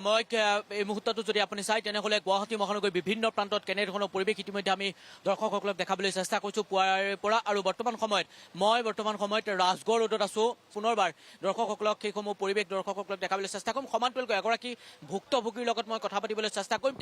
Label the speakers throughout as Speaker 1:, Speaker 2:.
Speaker 1: মই এই মুহূৰ্তটো যদি আপুনি চাই তেনেহ'লে গুৱাহাটী মহানগৰীৰ বিভিন্ন প্ৰান্তত কেনেধৰণৰ পৰিৱেশ ইতিমধ্যে আমি দৰ্শকসকলক দেখাবলৈ চেষ্টা কৰিছোঁ পুৱাৰ পৰা। আৰু বৰ্তমান সময়ত ৰাজগড় ৰোডত আছোঁ। পুনৰবাৰ দৰ্শকসকলক সেইসমূহ পৰিৱেশ দৰ্শকসকলক দেখাবলৈ চেষ্টা কৰিম। সমান্তৰালকৈ এগৰাকী ভুক্তভোগীৰ লগত মই কথা পাতিবলৈ চেষ্টা কৰিম।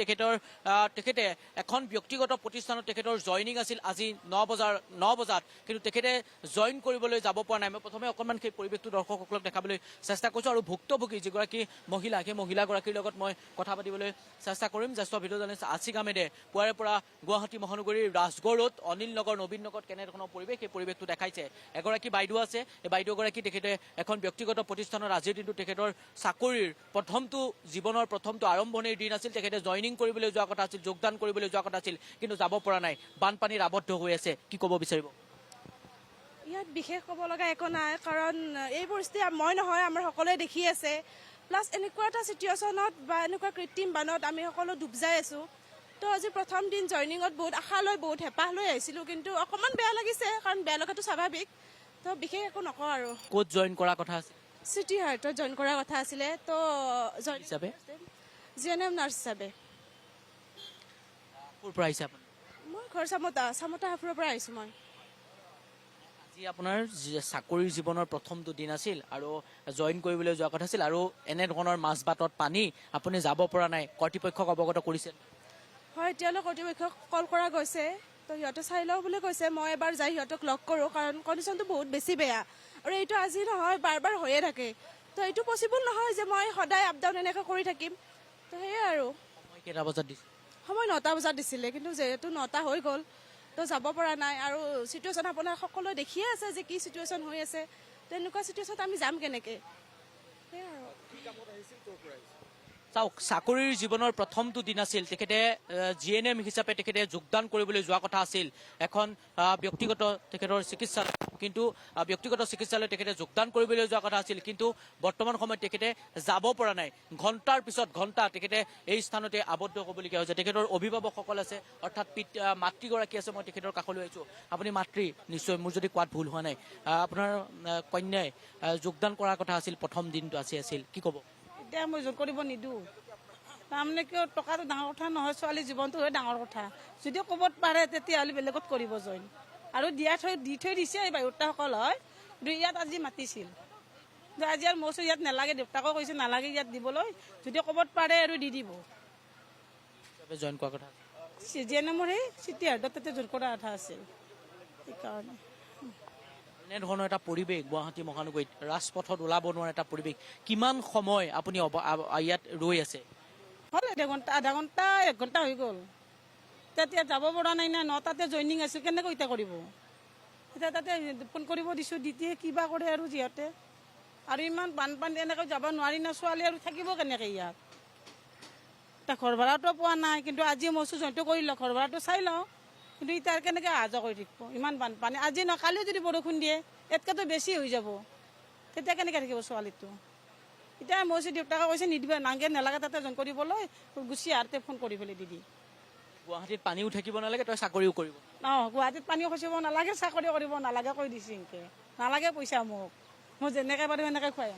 Speaker 1: তেখেতে এখন ব্যক্তিগত প্ৰতিষ্ঠানত তেখেতৰ জইনিং আছিল আজি 9 বজাত, কিন্তু তেখেতে জইন কৰিবলৈ যাব পৰা নাই। মই প্ৰথমে অকণমান সেই পৰিৱেশটো দৰ্শকসকলক দেখাবলৈ চেষ্টা কৰিছোঁ। আৰু ভুক্তভোগী যিগৰাকী মহিলা, সেই মহিলাগৰাকীৰ লগত মই কথা পাতিবলৈ চেষ্টা কৰিম। জ্যেষ্ঠ ভিডিঅ' জাৰ্নেলিষ্ট আছিক আহমেদে পুৱাৰে পৰা গুৱাহাটী মহানগৰীৰ ৰাজগড় ৰোড, অনিল নগৰ, নবীন নগৰত কেনেধৰণৰ পৰিৱেশ সেই পৰিৱেশটো দেখাইছে। এগৰাকী বাইদেউ আছে, এই বাইদেউগৰাকী তেখেতে এখন ব্যক্তিগত প্ৰতিষ্ঠানত আজিৰ দিনটো তেখেতৰ চাকৰিৰ জীৱনৰ প্ৰথমটো আৰম্ভণিৰ দিন আছিল। তেখেতে জইনিং কৰিবলৈ যোৱা কথা আছিল, যোগদান কৰিবলৈ যোৱা কথা আছিল, কিন্তু যাব পৰা নাই, বানপানীৰ আবদ্ধ হৈ আছে। কি ক'ব বিচাৰিব?
Speaker 2: ইয়াত বিশেষ ক'ব লগা একো নাই, কাৰণ এই পৰিস্থিতি মই নহয়, আমাৰ সকলোৱে দেখি আছে। প্লাছ এনেকুৱা এটা চিটুৱেশ্যনত বা এনেকুৱা কৃত্ৰিম বানত আমি সকলো ডুব যাই আছোঁ। তো আজি প্ৰথম দিন জইনিঙত বহুত আশা লৈ বহুত হেঁপাহ লৈ আহিছিলোঁ, কিন্তু অকণমান বেয়া লাগিছে, কাৰণ বেয়া লগাটো স্বাভাৱিক। তো বিশেষ একো নকওঁ আৰু।
Speaker 1: ক'ত জইন কৰাৰ কথা আছিল?
Speaker 2: চিটি হাৰ্টত জইন কৰাৰ কথা আছিলে। তো জইন
Speaker 1: হিচাপে
Speaker 2: GNM নাৰ্ছ হিচাপে।
Speaker 1: ক'ৰ পৰা আহিছে আপুনি?
Speaker 2: মই ঘৰ চামতা হাফুৰৰ পৰা আহিছোঁ মই।
Speaker 1: আজি আপোনাৰ চাকৰিৰ জীৱনৰ প্ৰথমটো দিন আছিল আৰু জইন কৰিবলৈ যোৱা কথা আছিল, আৰু এনেধৰণৰ মাজবাটত পানী, আপুনি যাব পৰা নাই, কৰ্তৃপক্ষক অৱগত কৰিছে?
Speaker 2: হয়, এতিয়ালৈ কৰ্তৃপক্ষক কল কৰা গৈছে। তো সিহঁতে চাই লওঁ বুলি কৈছে। মই এবাৰ যাই সিহঁতক লগ কৰোঁ, কাৰণ কণ্ডিশ্যনটো বহুত বেছি বেয়া। আৰু এইটো আজি নহয়, বাৰ বাৰ হৈয়ে থাকে। তো এইটো পচিবল নহয় যে মই সদায় আপ ডাউন এনেকৈ কৰি থাকিম। তো সেয়াই আৰু।
Speaker 1: সময় কেইটা বজাত দিছে?
Speaker 2: সময় 9টা বজাত দিছিলে, কিন্তু যিহেতু 9টা হৈ গ'ল, তো যাব পৰা নাই। আৰু চিটুৱেশ্যন আপোনাৰ সকলোৱে দেখিয়ে আছে যে কি চিটুৱেশ্যন হৈ আছে। তেনেকুৱা চিটুৱেশ্যনত আমি যাম কেনেকৈ? সেয়াই আৰু।
Speaker 1: চাওক, চাকৰিৰ জীৱনৰ প্ৰথমটো দিন আছিল। তেখেতে GNM হিচাপে তেখেতে যোগদান কৰিবলৈ যোৱা কথা আছিল এখন ব্যক্তিগত তেখেতৰ চিকিৎসালয়, কিন্তু ব্যক্তিগত চিকিৎসালয় তেখেতে যোগদান কৰিবলৈ যোৱা কথা আছিল, কিন্তু বৰ্তমান সময়ত তেখেতে যাব পৰা নাই। ঘণ্টাৰ পিছত ঘণ্টা তেখেতে এই স্থানতে আবদ্ধ হ'বলগীয়া হৈছে। তেখেতৰ অভিভাৱকসকল আছে, অৰ্থাৎ মাতৃগৰাকী আছে। মই তেখেতৰ কাষলৈ আহিছোঁ। আপুনি মাতৃ নিশ্চয়, মোৰ যদি কোৱাত ভুল হোৱা নাই। আপোনাৰ কন্যাই যোগদান কৰাৰ কথা আছিল, প্ৰথম দিনটো আছিল, কি ক'ব?
Speaker 3: এতিয়া মই জোৰ কৰিব নিদিওঁ। তাৰমানে কিয়, টকাটো ডাঙৰ কথা নহয়, ছোৱালীৰ জীৱনটোহে ডাঙৰ কথা। যদি ক'বত পাৰে তেতিয়াহ'লে বেলেগত কৰিব জইন। আৰু দি থৈ দিছে এই বায়ুতাসকল হয়, কিন্তু ইয়াত আজি মাতিছিল। আজি আৰু মই ইয়াত নালাগে, দেউতাকো কৈছে নালাগে ইয়াত দিবলৈ, যদি ক'বত পাৰে আৰু দি দিব।
Speaker 1: জইন কৰাৰ কথা
Speaker 3: GNMৰ সেই চিটি হাৰ্টত তাতে জইন কৰাৰ কথা আছিল। সেইকাৰণে
Speaker 1: এনেধৰণৰ এটা পৰিৱেশ গুৱাহাটী মহানগৰীত, ৰাজপথত ওলাব নোৱাৰা এটা পৰিৱেশ। কিমান সময় আপুনি ইয়াত ৰৈ আছে?
Speaker 3: হ'ল আধা ঘণ্টা 1 ঘণ্টা হৈ গ'ল। তেতিয়া যাব পৰা নাই না, 9টাতে জইনিং আছিল, কেনেকৈ এতিয়া কৰিব? এতিয়া তাতে ফোন কৰিব দিছোঁ, দিতে কিবা কৰে আৰু যিহঁতে। আৰু ইমান বানপানী এনেকৈ যাব নোৱাৰি না, ছোৱালী আৰু থাকিব কেনেকৈ ইয়াত? এতিয়া ঘৰ ভাড়াটো পোৱা নাই, কিন্তু আজি মই জইনটো কৰি লওঁ, ঘৰ ভাড়াটো চাই লওঁ। কিন্তু এতিয়া কেনেকৈ অহা যোৱা কৰি থাকিব? ইমান বানপানী, আজি কালিও যদি বৰষুণ দিয়ে ইয়াতকৈতো বেছি হৈ যাব, তেতিয়া কেনেকৈ থাকিব ছোৱালীটো? এতিয়া মই দেউতাকে কৈছে নিদিবা, নালাগে তাতে জইন কৰিবলৈ, গুচি আহোঁতে ফোন কৰি পেলাই দি।
Speaker 1: গুৱাহাটীত পানীও থাকিব নালাগে, তই চাকৰিও কৰিব?
Speaker 3: গুৱাহাটীত পানীও খচিব নালাগে, চাকৰিও কৰিব নালাগে কৈ দিছে। নালাগে পইচা মোক, মই যেনেকৈ পাৰোঁ সেনেকৈ খুৱাই